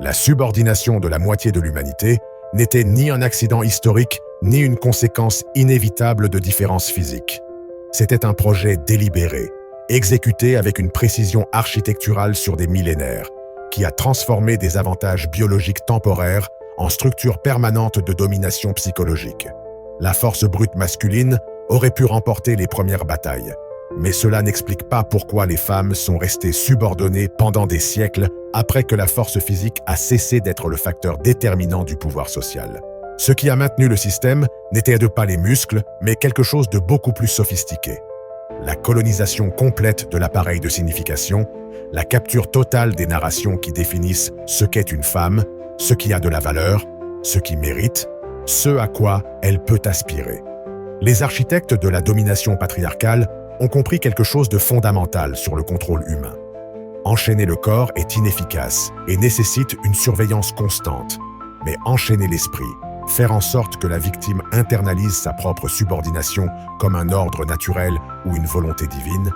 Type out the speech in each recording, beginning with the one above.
La subordination de la moitié de l'humanité n'était ni un accident historique, ni une conséquence inévitable de différences physiques. C'était un projet délibéré, exécuté avec une précision architecturale sur des millénaires, qui a transformé des avantages biologiques temporaires en structures permanentes de domination psychologique. La force brute masculine aurait pu remporter les premières batailles, mais cela n'explique pas pourquoi les femmes sont restées subordonnées pendant des siècles après que la force physique a cessé d'être le facteur déterminant du pouvoir social. Ce qui a maintenu le système n'était pas les muscles, mais quelque chose de beaucoup plus sophistiqué. La colonisation complète de l'appareil de signification, la capture totale des narrations qui définissent ce qu'est une femme, ce qui a de la valeur, ce qui mérite, ce à quoi elle peut aspirer. Les architectes de la domination patriarcale ont compris quelque chose de fondamental sur le contrôle humain. Enchaîner le corps est inefficace et nécessite une surveillance constante, mais enchaîner l'esprit, faire en sorte que la victime internalise sa propre subordination comme un ordre naturel ou une volonté divine,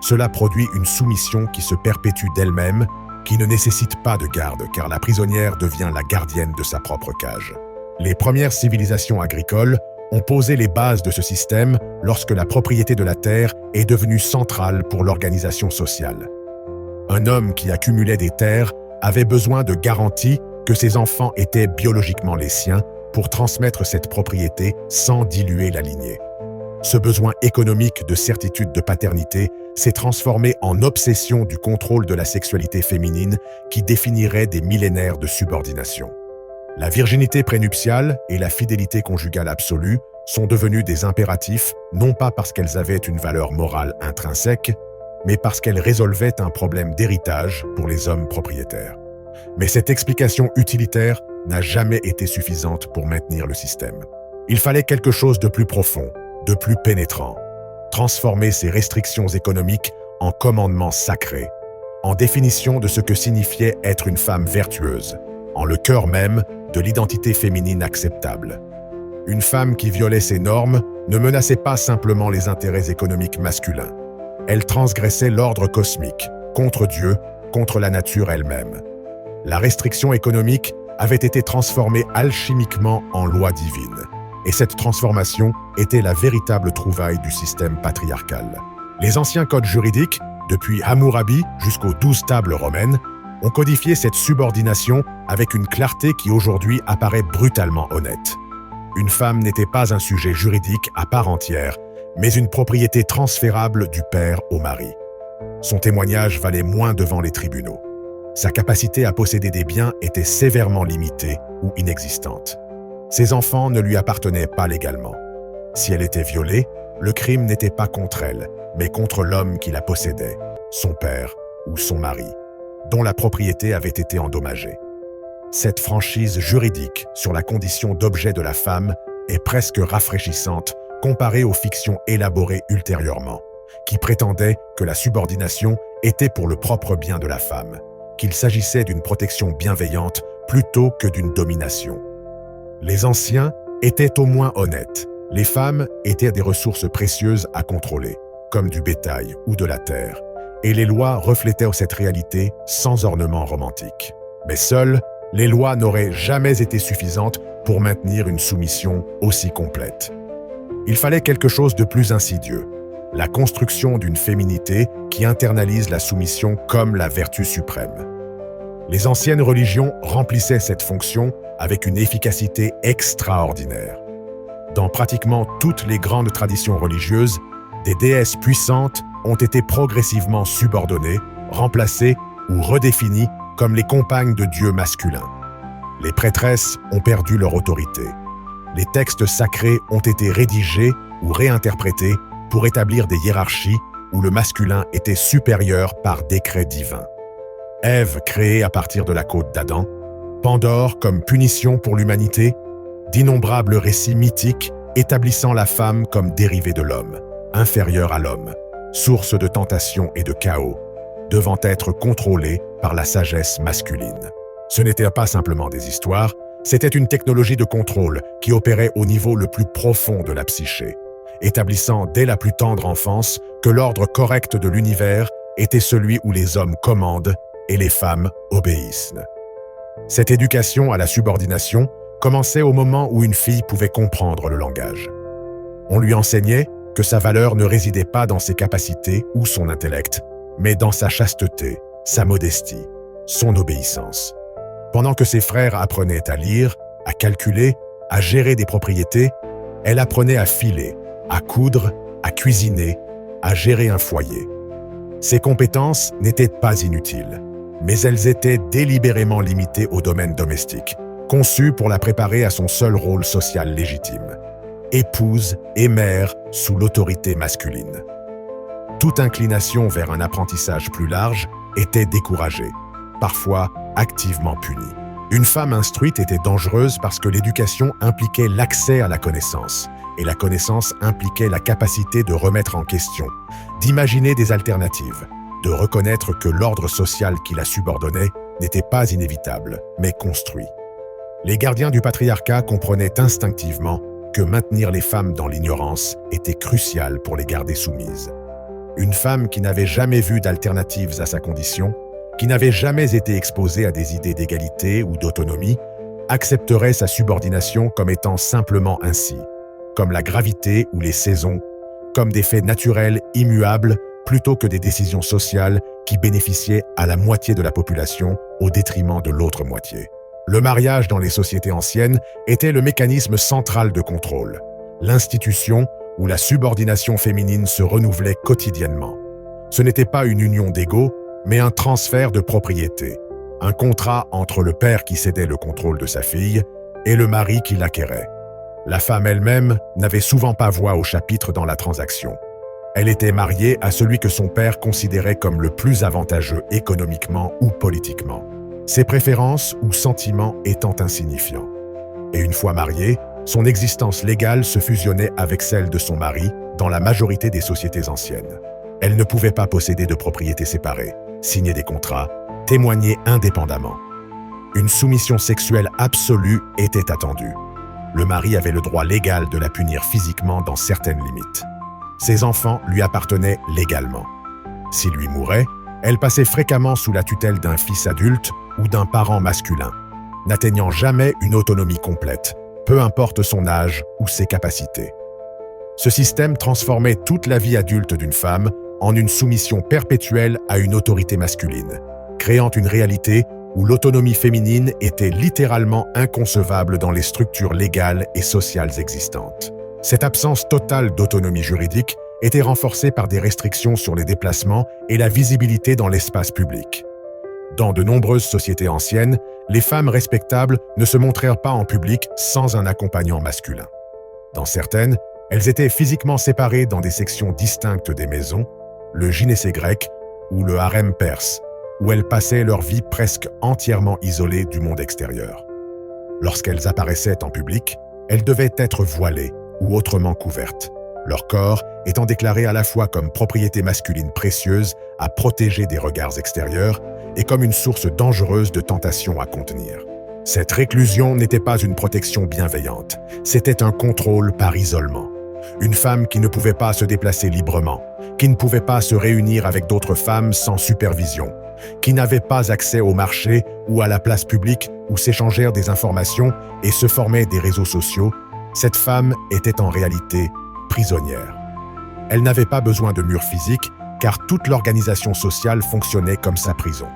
cela produit une soumission qui se perpétue d'elle-même, qui ne nécessite pas de garde car la prisonnière devient la gardienne de sa propre cage. Les premières civilisations agricoles ont posé les bases de ce système lorsque la propriété de la terre est devenue centrale pour l'organisation sociale. Un homme qui accumulait des terres avait besoin de garanties que ses enfants étaient biologiquement les siens pour transmettre cette propriété sans diluer la lignée. Ce besoin économique de certitude de paternité s'est transformé en obsession du contrôle de la sexualité féminine qui définirait des millénaires de subordination. La virginité prénuptiale et la fidélité conjugale absolue sont devenues des impératifs non pas parce qu'elles avaient une valeur morale intrinsèque, mais parce qu'elles résolvaient un problème d'héritage pour les hommes propriétaires. Mais cette explication utilitaire n'a jamais été suffisante pour maintenir le système. Il fallait quelque chose de plus profond, de plus pénétrant, transformer ces restrictions économiques en commandements sacrés, en définition de ce que signifiait être une femme vertueuse, en le cœur même de l'identité féminine acceptable. Une femme qui violait ces normes ne menaçait pas simplement les intérêts économiques masculins. Elle transgressait l'ordre cosmique, contre Dieu, contre la nature elle-même. La restriction économique avait été transformée alchimiquement en loi divine. Et cette transformation était la véritable trouvaille du système patriarcal. Les anciens codes juridiques, depuis Hammurabi jusqu'aux 12 tables romaines, ont codifié cette subordination avec une clarté qui aujourd'hui apparaît brutalement honnête. Une femme n'était pas un sujet juridique à part entière, mais une propriété transférable du père au mari. Son témoignage valait moins devant les tribunaux. Sa capacité à posséder des biens était sévèrement limitée ou inexistante. Ses enfants ne lui appartenaient pas légalement. Si elle était violée, le crime n'était pas contre elle, mais contre l'homme qui la possédait, son père ou son mari, dont la propriété avait été endommagée. Cette franchise juridique sur la condition d'objet de la femme est presque rafraîchissante comparée aux fictions élaborées ultérieurement, qui prétendaient que la subordination était pour le propre bien de la femme, qu'il s'agissait d'une protection bienveillante plutôt que d'une domination. Les anciens étaient au moins honnêtes. Les femmes étaient des ressources précieuses à contrôler, comme du bétail ou de la terre, et les lois reflétaient cette réalité sans ornement romantique. Mais seules, les lois n'auraient jamais été suffisantes pour maintenir une soumission aussi complète. Il fallait quelque chose de plus insidieux, la construction d'une féminité qui internalise la soumission comme la vertu suprême. Les anciennes religions remplissaient cette fonction avec une efficacité extraordinaire. Dans pratiquement toutes les grandes traditions religieuses, des déesses puissantes ont été progressivement subordonnées, remplacées ou redéfinies comme les compagnes de dieux masculins. Les prêtresses ont perdu leur autorité. Les textes sacrés ont été rédigés ou réinterprétés pour établir des hiérarchies où le masculin était supérieur par décret divin. Ève créée à partir de la côte d'Adam, Pandore comme punition pour l'humanité, d'innombrables récits mythiques établissant la femme comme dérivée de l'homme, inférieure à l'homme, source de tentation et de chaos, devant être contrôlée par la sagesse masculine. Ce n'étaient pas simplement des histoires, c'était une technologie de contrôle qui opérait au niveau le plus profond de la psyché, établissant dès la plus tendre enfance que l'ordre correct de l'univers était celui où les hommes commandent et les femmes obéissent. Cette éducation à la subordination commençait au moment où une fille pouvait comprendre le langage. On lui enseignait que sa valeur ne résidait pas dans ses capacités ou son intellect, mais dans sa chasteté, sa modestie, son obéissance. Pendant que ses frères apprenaient à lire, à calculer, à gérer des propriétés, elle apprenait à filer, à coudre, à cuisiner, à gérer un foyer. Ces compétences n'étaient pas inutiles, mais elles étaient délibérément limitées au domaine domestique, conçues pour la préparer à son seul rôle social légitime: épouse et mère sous l'autorité masculine. Toute inclination vers un apprentissage plus large était découragée, parfois activement punie. Une femme instruite était dangereuse parce que l'éducation impliquait l'accès à la connaissance, et la connaissance impliquait la capacité de remettre en question, d'imaginer des alternatives, de reconnaître que l'ordre social qui la subordonnait n'était pas inévitable, mais construit. Les gardiens du patriarcat comprenaient instinctivement que maintenir les femmes dans l'ignorance était crucial pour les garder soumises. Une femme qui n'avait jamais vu d'alternatives à sa condition, qui n'avait jamais été exposée à des idées d'égalité ou d'autonomie, accepterait sa subordination comme étant simplement ainsi, comme la gravité ou les saisons, comme des faits naturels immuables plutôt que des décisions sociales qui bénéficiaient à la moitié de la population au détriment de l'autre moitié. Le mariage dans les sociétés anciennes était le mécanisme central de contrôle, l'institution où la subordination féminine se renouvelait quotidiennement. Ce n'était pas une union d'égaux, mais un transfert de propriété, un contrat entre le père qui cédait le contrôle de sa fille et le mari qui l'acquérait. La femme elle-même n'avait souvent pas voix au chapitre dans la transaction. Elle était mariée à celui que son père considérait comme le plus avantageux économiquement ou politiquement, ses préférences ou sentiments étant insignifiants. Et une fois mariée, son existence légale se fusionnait avec celle de son mari dans la majorité des sociétés anciennes. Elle ne pouvait pas posséder de propriétés séparées, signer des contrats, témoigner indépendamment. Une soumission sexuelle absolue était attendue. Le mari avait le droit légal de la punir physiquement dans certaines limites. Ses enfants lui appartenaient légalement. S'il lui mourait, elle passait fréquemment sous la tutelle d'un fils adulte ou d'un parent masculin, n'atteignant jamais une autonomie complète, peu importe son âge ou ses capacités. Ce système transformait toute la vie adulte d'une femme en une soumission perpétuelle à une autorité masculine, créant une réalité où l'autonomie féminine était littéralement inconcevable dans les structures légales et sociales existantes. Cette absence totale d'autonomie juridique était renforcée par des restrictions sur les déplacements et la visibilité dans l'espace public. Dans de nombreuses sociétés anciennes, les femmes respectables ne se montrèrent pas en public sans un accompagnant masculin. Dans certaines, elles étaient physiquement séparées dans des sections distinctes des maisons, le gynécée grec ou le harem perse, où elles passaient leur vie presque entièrement isolées du monde extérieur. Lorsqu'elles apparaissaient en public, elles devaient être voilées ou autrement couvertes, leur corps étant déclaré à la fois comme propriété masculine précieuse à protéger des regards extérieurs et comme une source dangereuse de tentation à contenir. Cette réclusion n'était pas une protection bienveillante, c'était un contrôle par isolement. Une femme qui ne pouvait pas se déplacer librement, qui ne pouvait pas se réunir avec d'autres femmes sans supervision, qui n'avait pas accès au marché ou à la place publique où s'échangèrent des informations et se formaient des réseaux sociaux, cette femme était en réalité prisonnière. Elle n'avait pas besoin de murs physiques car toute l'organisation sociale fonctionnait comme sa prison.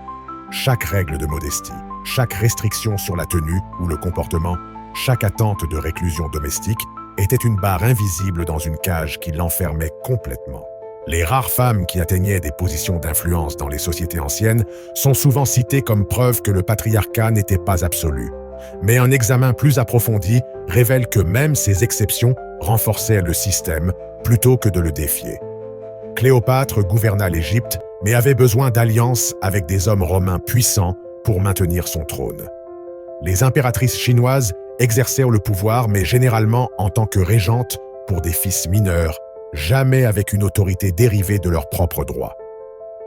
Chaque règle de modestie, chaque restriction sur la tenue ou le comportement, chaque attente de réclusion domestique était une barre invisible dans une cage qui l'enfermait complètement. Les rares femmes qui atteignaient des positions d'influence dans les sociétés anciennes sont souvent citées comme preuve que le patriarcat n'était pas absolu. Mais un examen plus approfondi révèle que même ces exceptions renforçaient le système plutôt que de le défier. Cléopâtre gouverna l'Égypte, mais avait besoin d'alliances avec des hommes romains puissants pour maintenir son trône. Les impératrices chinoises exercèrent le pouvoir, mais généralement en tant que régentes pour des fils mineurs, jamais avec une autorité dérivée de leurs propres droits.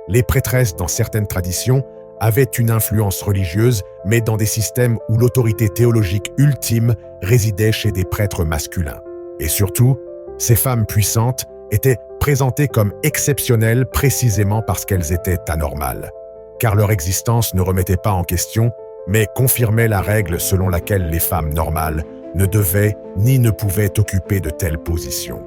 Les prêtresses, dans certaines traditions, avaient une influence religieuse, mais dans des systèmes où l'autorité théologique ultime résidait chez des prêtres masculins. Et surtout, ces femmes puissantes étaient présentées comme exceptionnelles précisément parce qu'elles étaient anormales, car leur existence ne remettait pas en question mais confirmait la règle selon laquelle les femmes normales ne devaient ni ne pouvaient occuper de telles positions.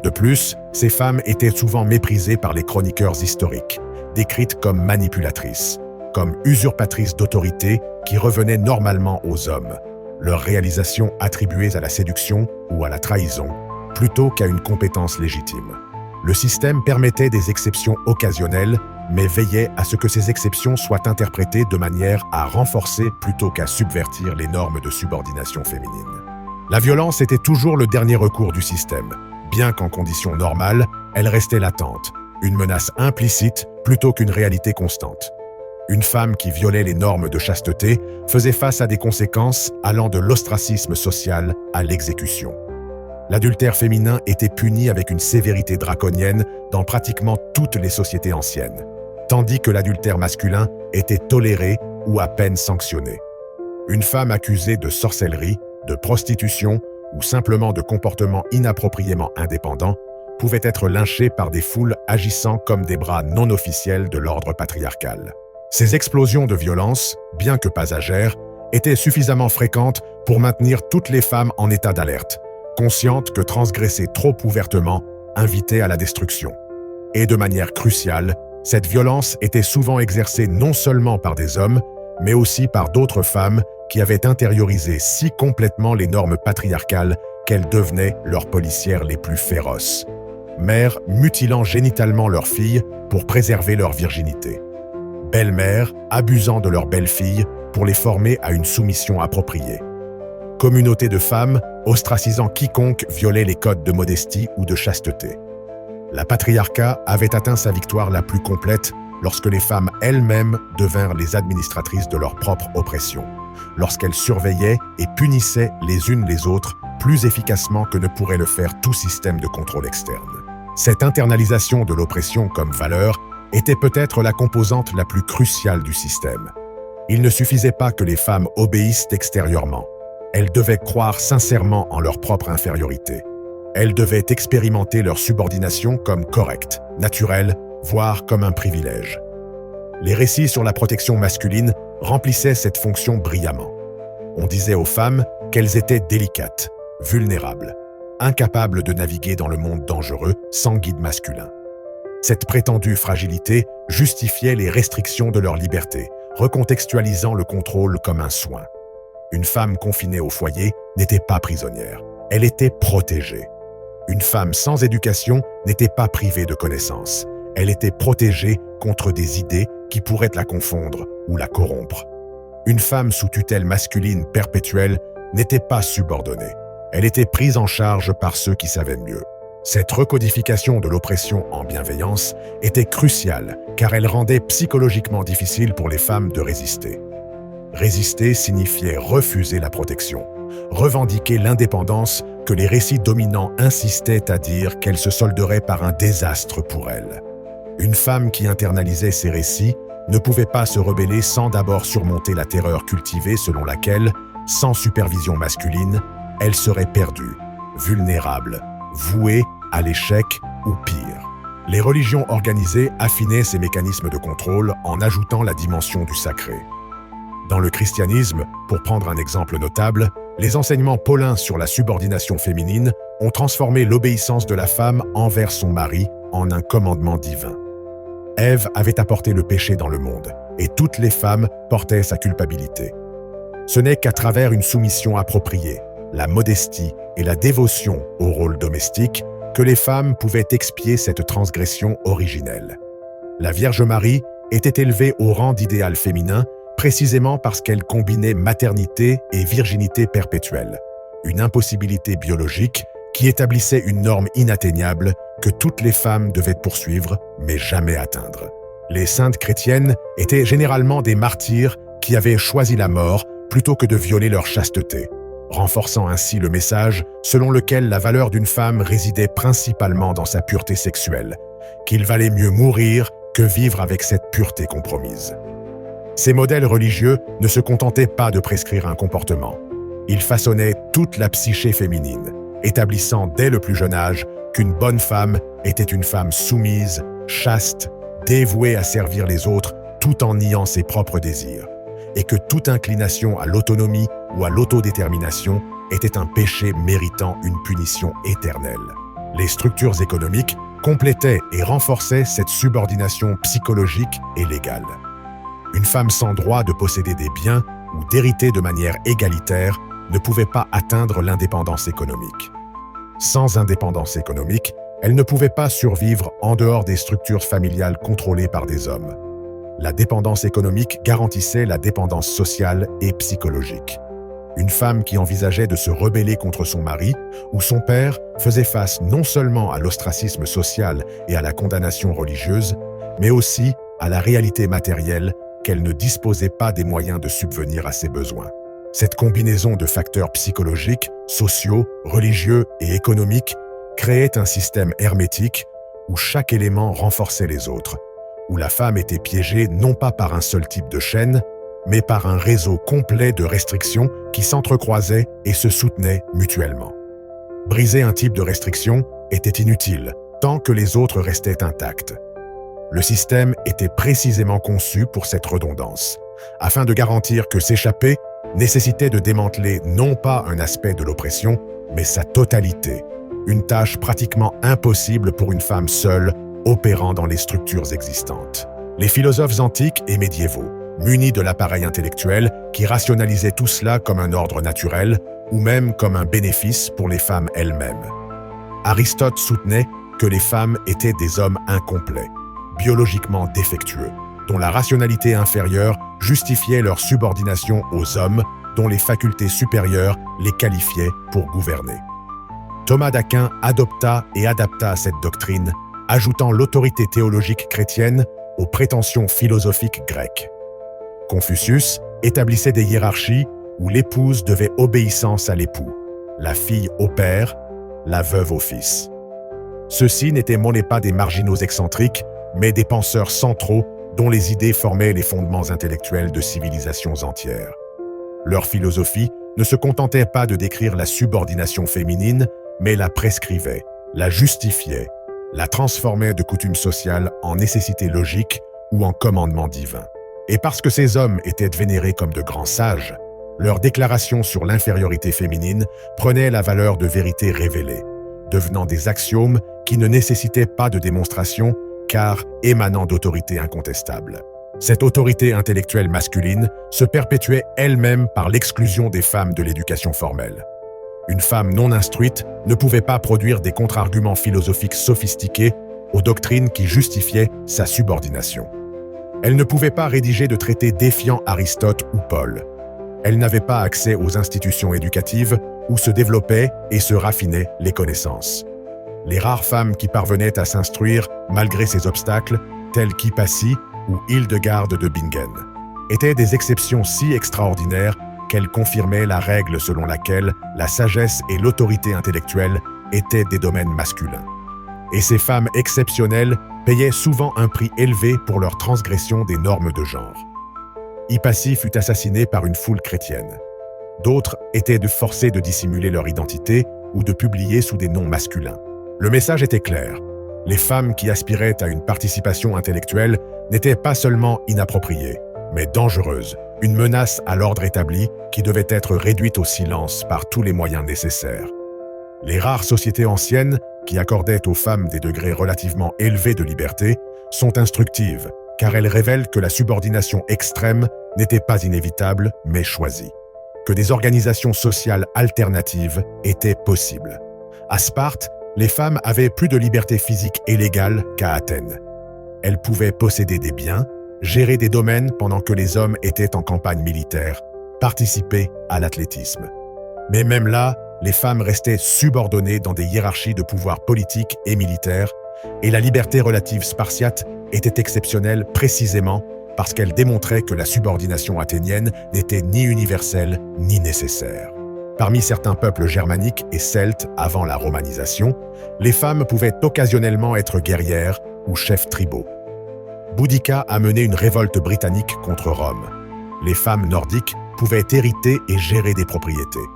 De plus, ces femmes étaient souvent méprisées par les chroniqueurs historiques, décrites comme manipulatrices, comme usurpatrices d'autorité qui revenaient normalement aux hommes, leurs réalisations attribuées à la séduction ou à la trahison, plutôt qu'à une compétence légitime. Le système permettait des exceptions occasionnelles, mais veillait à ce que ces exceptions soient interprétées de manière à renforcer plutôt qu'à subvertir les normes de subordination féminine. La violence était toujours le dernier recours du système, bien qu'en conditions normales, elle restait latente, une menace implicite plutôt qu'une réalité constante. Une femme qui violait les normes de chasteté faisait face à des conséquences allant de l'ostracisme social à l'exécution. L'adultère féminin était puni avec une sévérité draconienne dans pratiquement toutes les sociétés anciennes, tandis que l'adultère masculin était toléré ou à peine sanctionné. Une femme accusée de sorcellerie, de prostitution ou simplement de comportements inappropriément indépendants pouvait être lynchée par des foules agissant comme des bras non officiels de l'ordre patriarcal. Ces explosions de violence, bien que passagères, étaient suffisamment fréquentes pour maintenir toutes les femmes en état d'alerte, conscientes que transgresser trop ouvertement invitait à la destruction. Et de manière cruciale, cette violence était souvent exercée non seulement par des hommes, mais aussi par d'autres femmes qui avaient intériorisé si complètement les normes patriarcales qu'elles devenaient leurs policières les plus féroces. Mères mutilant génitalement leurs filles pour préserver leur virginité. Belles-mères abusant de leurs belles-filles pour les former à une soumission appropriée. Communauté de femmes ostracisant quiconque violait les codes de modestie ou de chasteté. La patriarcat avait atteint sa victoire la plus complète lorsque les femmes elles-mêmes devinrent les administratrices de leur propre oppression, lorsqu'elles surveillaient et punissaient les unes les autres plus efficacement que ne pourrait le faire tout système de contrôle externe. Cette internalisation de l'oppression comme valeur était peut-être la composante la plus cruciale du système. Il ne suffisait pas que les femmes obéissent extérieurement. Elles devaient croire sincèrement en leur propre infériorité. Elles devaient expérimenter leur subordination comme correcte, naturelle, voire comme un privilège. Les récits sur la protection masculine remplissaient cette fonction brillamment. On disait aux femmes qu'elles étaient délicates, vulnérables, incapables de naviguer dans le monde dangereux sans guide masculin. Cette prétendue fragilité justifiait les restrictions de leur liberté, recontextualisant le contrôle comme un soin. Une femme confinée au foyer n'était pas prisonnière, elle était protégée. Une femme sans éducation n'était pas privée de connaissances, elle était protégée contre des idées qui pourraient la confondre ou la corrompre. Une femme sous tutelle masculine perpétuelle n'était pas subordonnée, elle était prise en charge par ceux qui savaient mieux. Cette recodification de l'oppression en bienveillance était cruciale car elle rendait psychologiquement difficile pour les femmes de résister. Résister signifiait refuser la protection, revendiquer l'indépendance que les récits dominants insistaient à dire qu'elle se solderait par un désastre pour elle. Une femme qui internalisait ces récits ne pouvait pas se rebeller sans d'abord surmonter la terreur cultivée selon laquelle, sans supervision masculine, elle serait perdue, vulnérable, vouée à l'échec ou pire. Les religions organisées affinaient ces mécanismes de contrôle en ajoutant la dimension du sacré. Dans le christianisme, pour prendre un exemple notable, les enseignements paulins sur la subordination féminine ont transformé l'obéissance de la femme envers son mari en un commandement divin. Ève avait apporté le péché dans le monde, et toutes les femmes portaient sa culpabilité. Ce n'est qu'à travers une soumission appropriée, la modestie et la dévotion au rôle domestique que les femmes pouvaient expier cette transgression originelle. La Vierge Marie était élevée au rang d'idéal féminin précisément parce qu'elle combinait maternité et virginité perpétuelle, une impossibilité biologique qui établissait une norme inatteignable que toutes les femmes devaient poursuivre mais jamais atteindre. Les saintes chrétiennes étaient généralement des martyrs qui avaient choisi la mort plutôt que de violer leur chasteté, renforçant ainsi le message selon lequel la valeur d'une femme résidait principalement dans sa pureté sexuelle, qu'il valait mieux mourir que vivre avec cette pureté compromise. Ces modèles religieux ne se contentaient pas de prescrire un comportement. Ils façonnaient toute la psyché féminine, établissant dès le plus jeune âge qu'une bonne femme était une femme soumise, chaste, dévouée à servir les autres tout en niant ses propres désirs, et que toute inclination à l'autonomie ou à l'autodétermination était un péché méritant une punition éternelle. Les structures économiques complétaient et renforçaient cette subordination psychologique et légale. Une femme sans droit de posséder des biens ou d'hériter de manière égalitaire ne pouvait pas atteindre l'indépendance économique. Sans indépendance économique, elle ne pouvait pas survivre en dehors des structures familiales contrôlées par des hommes. La dépendance économique garantissait la dépendance sociale et psychologique. Une femme qui envisageait de se rebeller contre son mari ou son père faisait face non seulement à l'ostracisme social et à la condamnation religieuse, mais aussi à la réalité matérielle qu'elle ne disposait pas des moyens de subvenir à ses besoins. Cette combinaison de facteurs psychologiques, sociaux, religieux et économiques créait un système hermétique où chaque élément renforçait les autres, où la femme était piégée non pas par un seul type de chaîne, mais par un réseau complet de restrictions qui s'entrecroisaient et se soutenaient mutuellement. Briser un type de restriction était inutile tant que les autres restaient intacts. Le système était précisément conçu pour cette redondance, afin de garantir que s'échapper nécessitait de démanteler non pas un aspect de l'oppression, mais sa totalité, une tâche pratiquement impossible pour une femme seule opérant dans les structures existantes. Les philosophes antiques et médiévaux, munis de l'appareil intellectuel qui rationalisait tout cela comme un ordre naturel ou même comme un bénéfice pour les femmes elles-mêmes. Aristote soutenait que les femmes étaient des hommes incomplets, biologiquement défectueux, dont la rationalité inférieure justifiait leur subordination aux hommes dont les facultés supérieures les qualifiaient pour gouverner. Thomas d'Aquin adopta et adapta cette doctrine, ajoutant l'autorité théologique chrétienne aux prétentions philosophiques grecques. Confucius établissait des hiérarchies où l'épouse devait obéissance à l'époux, la fille au père, la veuve au fils. Ceux-ci n'étaient pas des marginaux excentriques, mais des penseurs centraux dont les idées formaient les fondements intellectuels de civilisations entières. Leur philosophie ne se contentait pas de décrire la subordination féminine, mais la prescrivait, la justifiait, la transformait de coutumes sociales en nécessité logique ou en commandement divin. Et parce que ces hommes étaient vénérés comme de grands sages, leurs déclarations sur l'infériorité féminine prenaient la valeur de vérité révélée, devenant des axiomes qui ne nécessitaient pas de démonstration car émanant d'autorité incontestable. Cette autorité intellectuelle masculine se perpétuait elle-même par l'exclusion des femmes de l'éducation formelle. Une femme non instruite ne pouvait pas produire des contre-arguments philosophiques sophistiqués aux doctrines qui justifiaient sa subordination. Elle ne pouvait pas rédiger de traités défiant Aristote ou Paul. Elle n'avait pas accès aux institutions éducatives où se développaient et se raffinaient les connaissances. Les rares femmes qui parvenaient à s'instruire malgré ces obstacles, telles qu'Hypatie ou Hildegarde de Bingen, étaient des exceptions si extraordinaires qu'elles confirmaient la règle selon laquelle la sagesse et l'autorité intellectuelle étaient des domaines masculins. Et ces femmes exceptionnelles payaient souvent un prix élevé pour leur transgression des normes de genre. Hypatie fut assassinée par une foule chrétienne. D'autres étaient forcées de dissimuler leur identité ou de publier sous des noms masculins. Le message était clair. Les femmes qui aspiraient à une participation intellectuelle n'étaient pas seulement inappropriées, mais dangereuses, une menace à l'ordre établi qui devait être réduite au silence par tous les moyens nécessaires. Les rares sociétés anciennes, qui accordaient aux femmes des degrés relativement élevés de liberté, sont instructives, car elles révèlent que la subordination extrême n'était pas inévitable, mais choisie, que des organisations sociales alternatives étaient possibles. À Sparte, les femmes avaient plus de liberté physique et légale qu'à Athènes. Elles pouvaient posséder des biens, gérer des domaines pendant que les hommes étaient en campagne militaire, participer à l'athlétisme. Mais même là, les femmes restaient subordonnées dans des hiérarchies de pouvoir politique et militaire, et la liberté relative spartiate était exceptionnelle précisément parce qu'elle démontrait que la subordination athénienne n'était ni universelle ni nécessaire. Parmi certains peuples germaniques et celtes avant la romanisation, les femmes pouvaient occasionnellement être guerrières ou chefs tribaux. Boudica a mené une révolte britannique contre Rome. Les femmes nordiques pouvaient hériter et gérer des propriétés.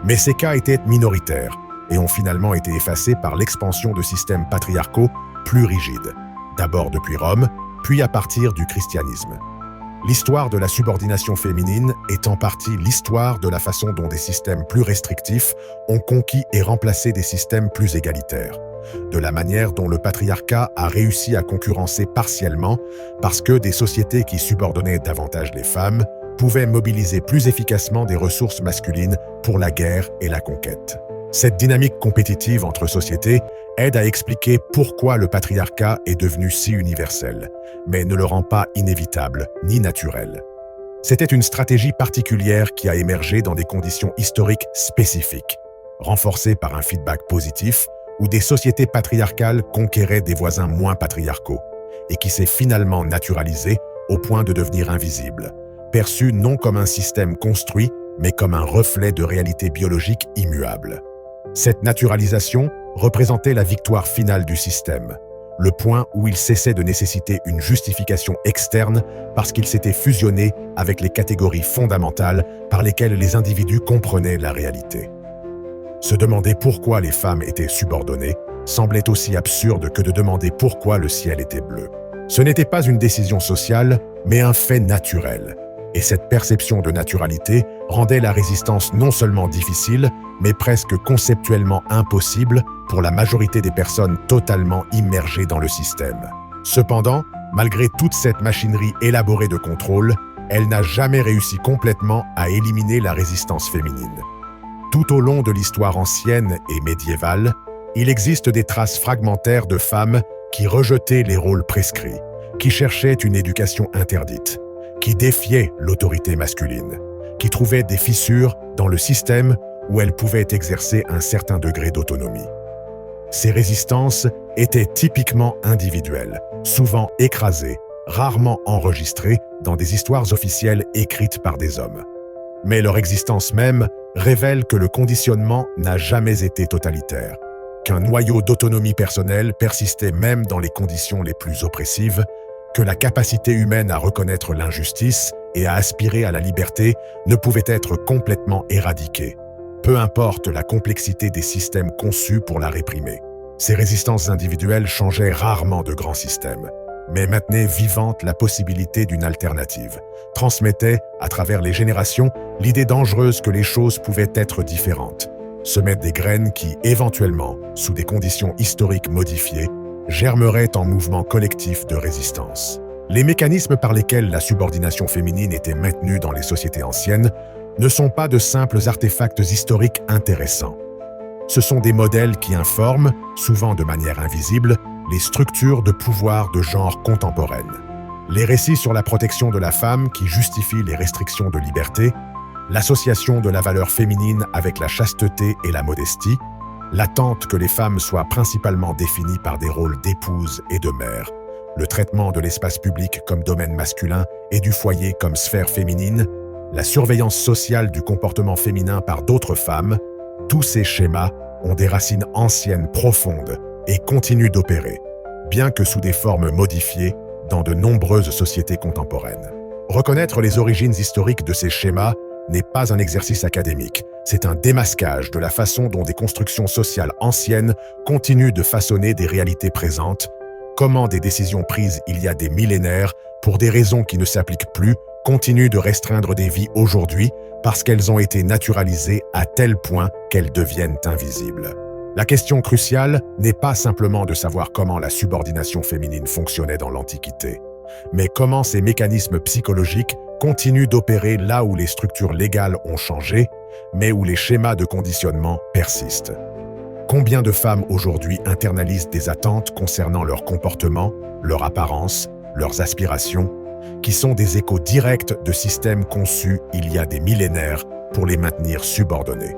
Mais ces cas étaient minoritaires et ont finalement été effacés par l'expansion de systèmes patriarcaux plus rigides, d'abord depuis Rome, puis à partir du christianisme. L'histoire de la subordination féminine est en partie l'histoire de la façon dont des systèmes plus restrictifs ont conquis et remplacé des systèmes plus égalitaires, de la manière dont le patriarcat a réussi à concurrencer partiellement parce que des sociétés qui subordonnaient davantage les femmes pouvaient mobiliser plus efficacement des ressources masculines pour la guerre et la conquête. Cette dynamique compétitive entre sociétés aide à expliquer pourquoi le patriarcat est devenu si universel, mais ne le rend pas inévitable ni naturel. C'était une stratégie particulière qui a émergé dans des conditions historiques spécifiques, renforcée par un feedback positif où des sociétés patriarcales conquéraient des voisins moins patriarcaux, et qui s'est finalement naturalisée au point de devenir invisible, perçue non comme un système construit, mais comme un reflet de réalité biologique immuable. Cette naturalisation représentait la victoire finale du système, le point où il cessait de nécessiter une justification externe parce qu'il s'était fusionné avec les catégories fondamentales par lesquelles les individus comprenaient la réalité. Se demander pourquoi les femmes étaient subordonnées semblait aussi absurde que de demander pourquoi le ciel était bleu. Ce n'était pas une décision sociale, mais un fait naturel. Et cette perception de naturalité rendait la résistance non seulement difficile, mais presque conceptuellement impossible pour la majorité des personnes totalement immergées dans le système. Cependant, malgré toute cette machinerie élaborée de contrôle, elle n'a jamais réussi complètement à éliminer la résistance féminine. Tout au long de l'histoire ancienne et médiévale, il existe des traces fragmentaires de femmes qui rejetaient les rôles prescrits, qui cherchaient une éducation interdite, qui défiaient l'autorité masculine, qui trouvaient des fissures dans le système où elles pouvaient exercer un certain degré d'autonomie. Ces résistances étaient typiquement individuelles, souvent écrasées, rarement enregistrées dans des histoires officielles écrites par des hommes. Mais leur existence même révèle que le conditionnement n'a jamais été totalitaire, qu'un noyau d'autonomie personnelle persistait même dans les conditions les plus oppressives, que la capacité humaine à reconnaître l'injustice et à aspirer à la liberté ne pouvait être complètement éradiquée, peu importe la complexité des systèmes conçus pour la réprimer. Ces résistances individuelles changeaient rarement de grands systèmes, mais maintenaient vivante la possibilité d'une alternative, transmettaient, à travers les générations, l'idée dangereuse que les choses pouvaient être différentes, semaient des graines qui, éventuellement, sous des conditions historiques modifiées, germerait en mouvement collectif de résistance. Les mécanismes par lesquels la subordination féminine était maintenue dans les sociétés anciennes ne sont pas de simples artefacts historiques intéressants. Ce sont des modèles qui informent, souvent de manière invisible, les structures de pouvoir de genre contemporaines. Les récits sur la protection de la femme qui justifient les restrictions de liberté, l'association de la valeur féminine avec la chasteté et la modestie, l'attente que les femmes soient principalement définies par des rôles d'épouse et de mère, le traitement de l'espace public comme domaine masculin et du foyer comme sphère féminine, la surveillance sociale du comportement féminin par d'autres femmes, tous ces schémas ont des racines anciennes profondes et continuent d'opérer, bien que sous des formes modifiées dans de nombreuses sociétés contemporaines. Reconnaître les origines historiques de ces schémas n'est pas un exercice académique, c'est un démasquage de la façon dont des constructions sociales anciennes continuent de façonner des réalités présentes, comment des décisions prises il y a des millénaires, pour des raisons qui ne s'appliquent plus, continuent de restreindre des vies aujourd'hui parce qu'elles ont été naturalisées à tel point qu'elles deviennent invisibles. La question cruciale n'est pas simplement de savoir comment la subordination féminine fonctionnait dans l'Antiquité, mais comment ces mécanismes psychologiques continuent d'opérer là où les structures légales ont changé, mais où les schémas de conditionnement persistent. Combien de femmes aujourd'hui internalisent des attentes concernant leur comportement, leur apparence, leurs aspirations, qui sont des échos directs de systèmes conçus il y a des millénaires pour les maintenir subordonnées?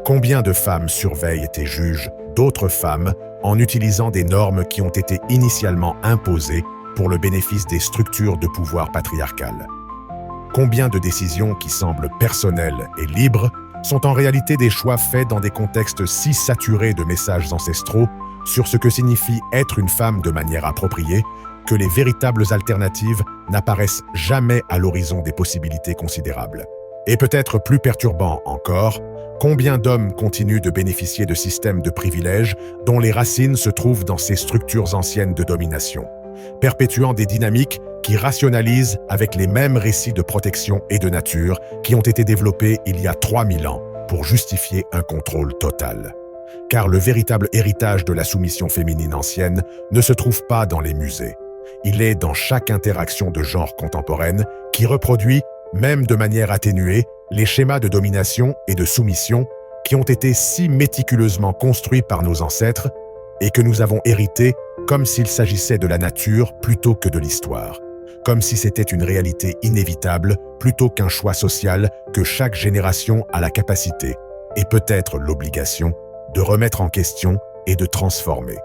Combien de femmes surveillent et jugent d'autres femmes en utilisant des normes qui ont été initialement imposées pour le bénéfice des structures de pouvoir patriarcales? Combien de décisions qui semblent personnelles et libres sont en réalité des choix faits dans des contextes si saturés de messages ancestraux sur ce que signifie être une femme de manière appropriée que les véritables alternatives n'apparaissent jamais à l'horizon des possibilités considérables? Et peut-être plus perturbant encore, combien d'hommes continuent de bénéficier de systèmes de privilèges dont les racines se trouvent dans ces structures anciennes de domination, perpétuant des dynamiques qui rationalise avec les mêmes récits de protection et de nature qui ont été développés il y a 3000 ans pour justifier un contrôle total. Car le véritable héritage de la soumission féminine ancienne ne se trouve pas dans les musées. Il est dans chaque interaction de genre contemporaine qui reproduit, même de manière atténuée, les schémas de domination et de soumission qui ont été si méticuleusement construits par nos ancêtres et que nous avons hérités comme s'il s'agissait de la nature plutôt que de l'histoire, comme si c'était une réalité inévitable plutôt qu'un choix social que chaque génération a la capacité, et peut-être l'obligation, de remettre en question et de transformer.